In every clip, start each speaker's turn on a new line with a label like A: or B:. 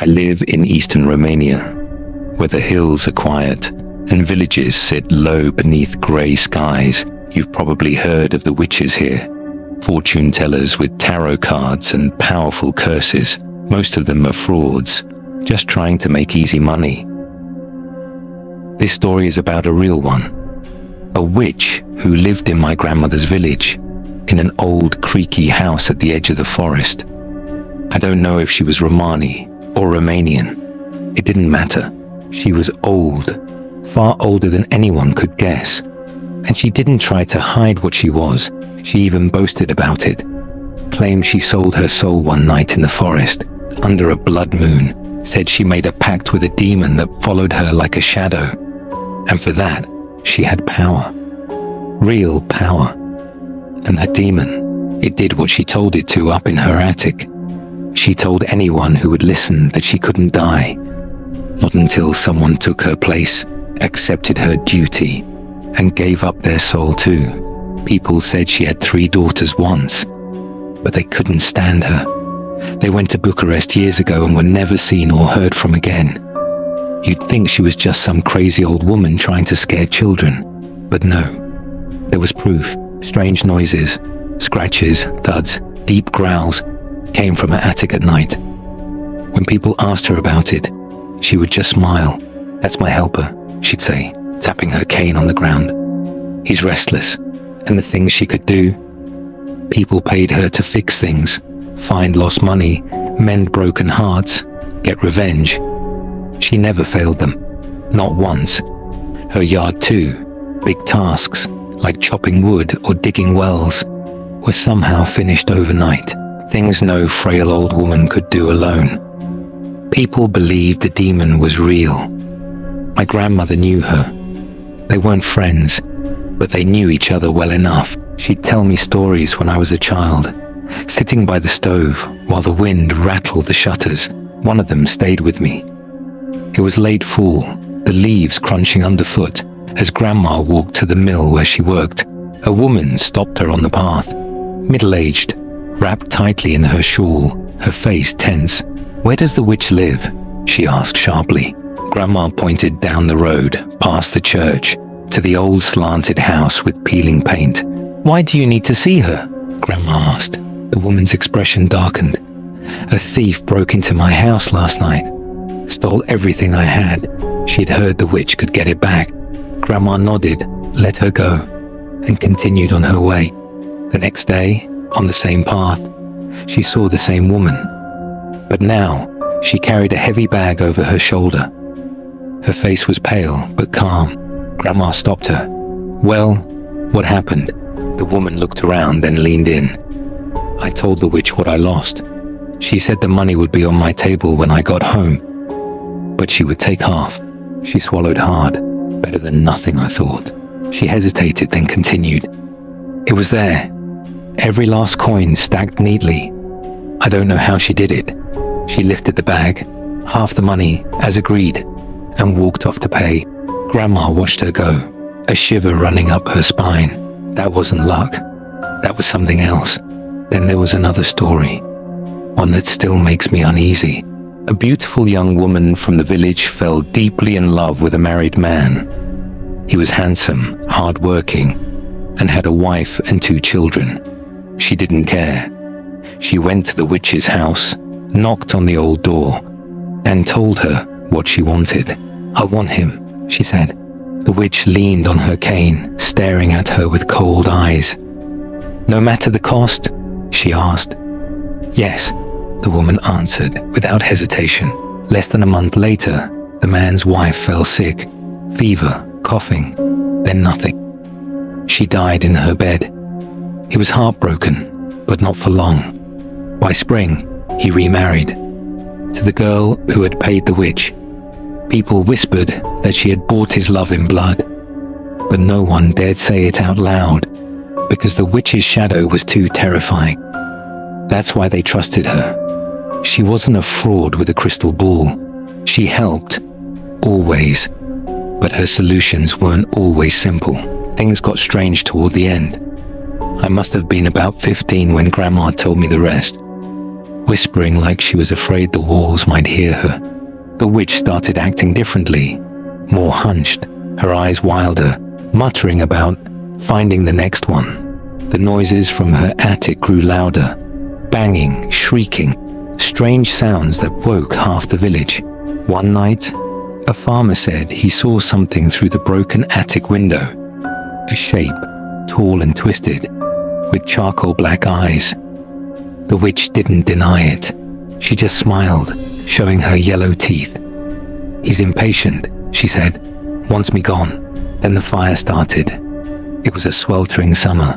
A: live in eastern Romania, where the hills are quiet and villages sit low beneath grey skies. You've probably heard of the witches here, fortune tellers with tarot cards and powerful curses. Most of them are frauds, just trying to make easy money. This story is about a real one, a witch who lived in my grandmother's village, in an old creaky house at the edge of the forest. I don't know if she was Romani or Romanian. It didn't matter. She was old, far older than anyone could guess. And she didn't try to hide what she was. She even boasted about it. Claimed she sold her soul one night in the forest, under a blood moon. Said she made a pact with a demon that followed her like a shadow. And for that, she had power. Real power. And that demon, it did what she told it to up in her attic. She told anyone who would listen that she couldn't die. Not until someone took her place, accepted her duty, and gave up their soul too. People said she had 3 daughters once, but they couldn't stand her. They went to Bucharest years ago and were never seen or heard from again. You'd think she was just some crazy old woman trying to scare children, but no. There was proof. Strange noises, scratches, thuds, deep growls came from her attic at night. When people asked her about it, she would just smile. "That's my helper," she'd say, tapping her cane on the ground. "He's restless." And the things she could do? People paid her to fix things, find lost money, mend broken hearts, get revenge. She never failed them. Not once. Her yard too. Big tasks, like chopping wood or digging wells, were somehow finished overnight. Things no frail old woman could do alone. People believed the demon was real. My grandmother knew her. They weren't friends, but they knew each other well enough. She'd tell me stories when I was a child, sitting by the stove while the wind rattled the shutters. One of them stayed with me. It was late fall, the leaves crunching underfoot, as Grandma walked to the mill where she worked. A woman stopped her on the path, middle-aged, wrapped tightly in her shawl, her face tense. "Where does the witch live?" she asked sharply. Grandma pointed down the road, past the church, to the old slanted house with peeling paint. "Why do you need to see her?" Grandma asked. The woman's expression darkened. "A thief broke into my house last night, stole everything I had. She'd heard the witch could get it back." Grandma nodded, let her go, and continued on her way. The next day, on the same path, she saw the same woman. But now, she carried a heavy bag over her shoulder. Her face was pale, but calm. Grandma stopped her. "Well, what happened?" The woman looked around, then leaned in. "I told the witch what I lost. She said the money would be on my table when I got home, but she would take half." She swallowed hard. "Better than nothing, I thought." She hesitated, then continued. "It was there. Every last coin stacked neatly. I don't know how she did it. She lifted the bag, half the money, as agreed, and walked off to pay." Grandma watched her go, a shiver running up her spine. That wasn't luck. That was something else. Then there was another story, one that still makes me uneasy. A beautiful young woman from the village fell deeply in love with a married man. He was handsome, hard-working, and had a wife and 2 children. She didn't care. She went to the witch's house, knocked on the old door, and told her what she wanted. "I want him," she said. The witch leaned on her cane, staring at her with cold eyes. "No matter the cost?" she asked. "Yes," the woman answered without hesitation. Less than a month later, the man's wife fell sick. Fever, coughing, then nothing. She died in her bed. He was heartbroken, but not for long. By spring, he remarried to the girl who had paid the witch. People whispered that she had bought his love in blood, but no one dared say it out loud because the witch's shadow was too terrifying. That's why they trusted her. She wasn't a fraud with a crystal ball. She helped, always, but her solutions weren't always simple. Things got strange toward the end. I must have been about 15 when Grandma told me the rest. whispering like she was afraid the walls might hear her. The witch started acting differently, more hunched, her eyes wilder, muttering about finding the next one. The noises from her attic grew louder, banging, shrieking, strange sounds that woke half the village. One night, a farmer said he saw something through the broken attic window. A shape, tall and twisted, with charcoal black eyes. The witch didn't deny it. She just smiled, showing her yellow teeth. "He's impatient," she said. "Wants me gone." Then the fire started. It was a sweltering summer,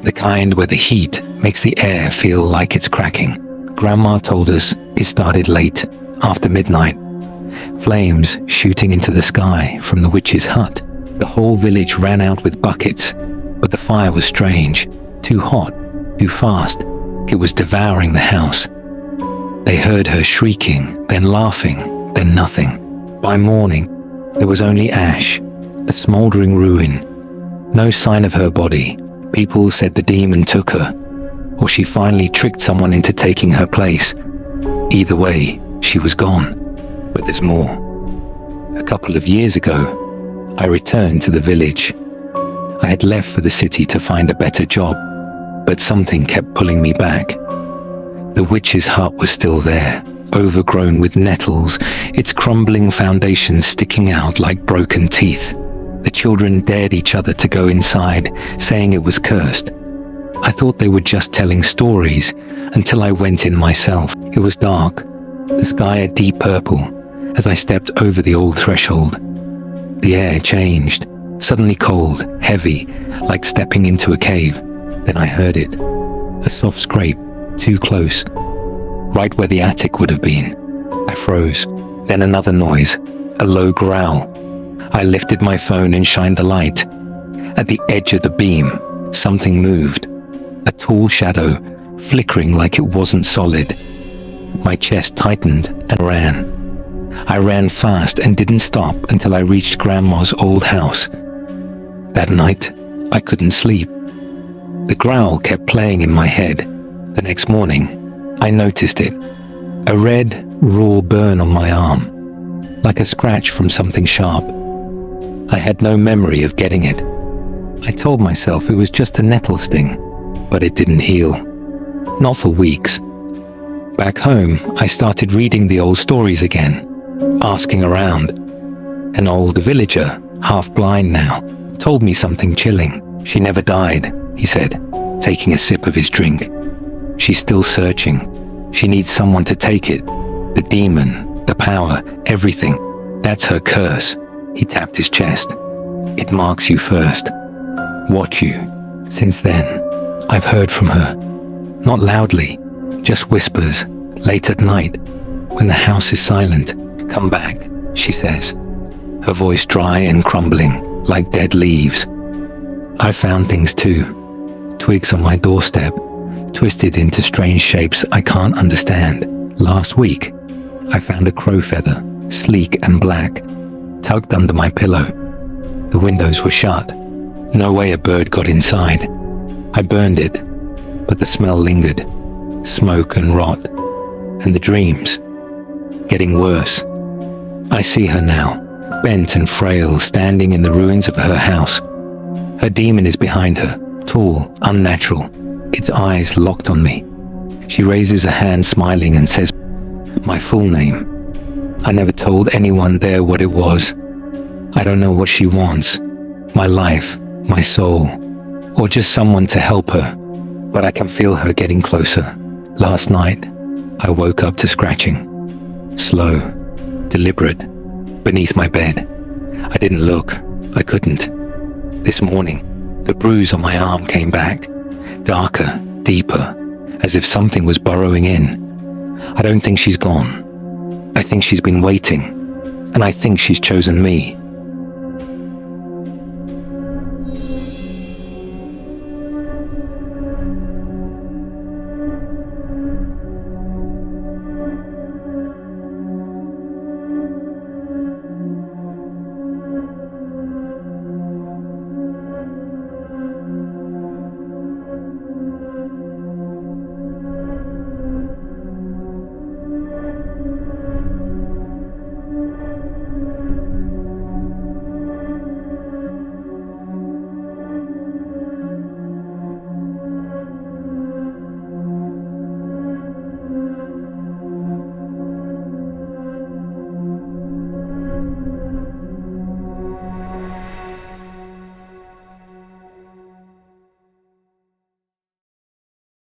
A: the kind where the heat makes the air feel like it's cracking. Grandma told us it started late, after midnight. Flames shooting into the sky from the witch's hut. The whole village ran out with buckets, but the fire was strange, too hot, too fast. It was devouring the house. They heard her shrieking, then laughing, then nothing. By morning, there was only ash, a smoldering ruin. No sign of her body. People said the demon took her, or she finally tricked someone into taking her place. Either way, she was gone. But there's more. A couple of years ago, I returned to the village. I had left for the city to find a better job, but something kept pulling me back. The witch's hut was still there, overgrown with nettles, its crumbling foundations sticking out like broken teeth. The children dared each other to go inside, saying it was cursed. I thought they were just telling stories until I went in myself. It was dark, the sky a deep purple, as I stepped over the old threshold. The air changed, suddenly cold, heavy, like stepping into a cave. Then I heard it, a soft scrape, too close, right where the attic would have been. I froze. Then another noise, a low growl. I lifted my phone and shined the light. At the edge of the beam, something moved. A tall shadow, flickering like it wasn't solid. My chest tightened and ran. I ran fast and didn't stop until I reached Grandma's old house. That night, I couldn't sleep. The growl kept playing in my head. The next morning, I noticed it. A red, raw burn on my arm, like a scratch from something sharp. I had no memory of getting it. I told myself it was just a nettle sting, but it didn't heal. Not for weeks. Back home, I started reading the old stories again, asking around. An old villager, half blind now, told me something chilling. "She never died," he said, taking a sip of his drink. "She's still searching. She needs someone to take it. The demon, the power, everything. That's her curse." He tapped his chest. "It marks you first. Watch you." Since then, I've heard from her. Not loudly, just whispers, late at night, when the house is silent. "Come back," she says, her voice dry and crumbling, like dead leaves. I found things too. Twigs on my doorstep, twisted into strange shapes I can't understand. Last week, I found a crow feather, sleek and black, tucked under my pillow. The windows were shut. No way a bird got inside. I burned it, but the smell lingered. Smoke and rot. And the dreams, getting worse. I see her now, bent and frail, standing in the ruins of her house. Her demon is behind her, tall, unnatural, its eyes locked on me. She raises a hand smiling and says my full name. I never told anyone there what it was. I don't know what she wants. My life, my soul, or just someone to help her. But I can feel her getting closer. Last night, I woke up to scratching. Slow, deliberate, beneath my bed. I didn't look. I couldn't. This morning, the bruise on my arm came back. Darker, deeper, as if something was burrowing in. I don't think she's gone. I think she's been waiting. And I think she's chosen me.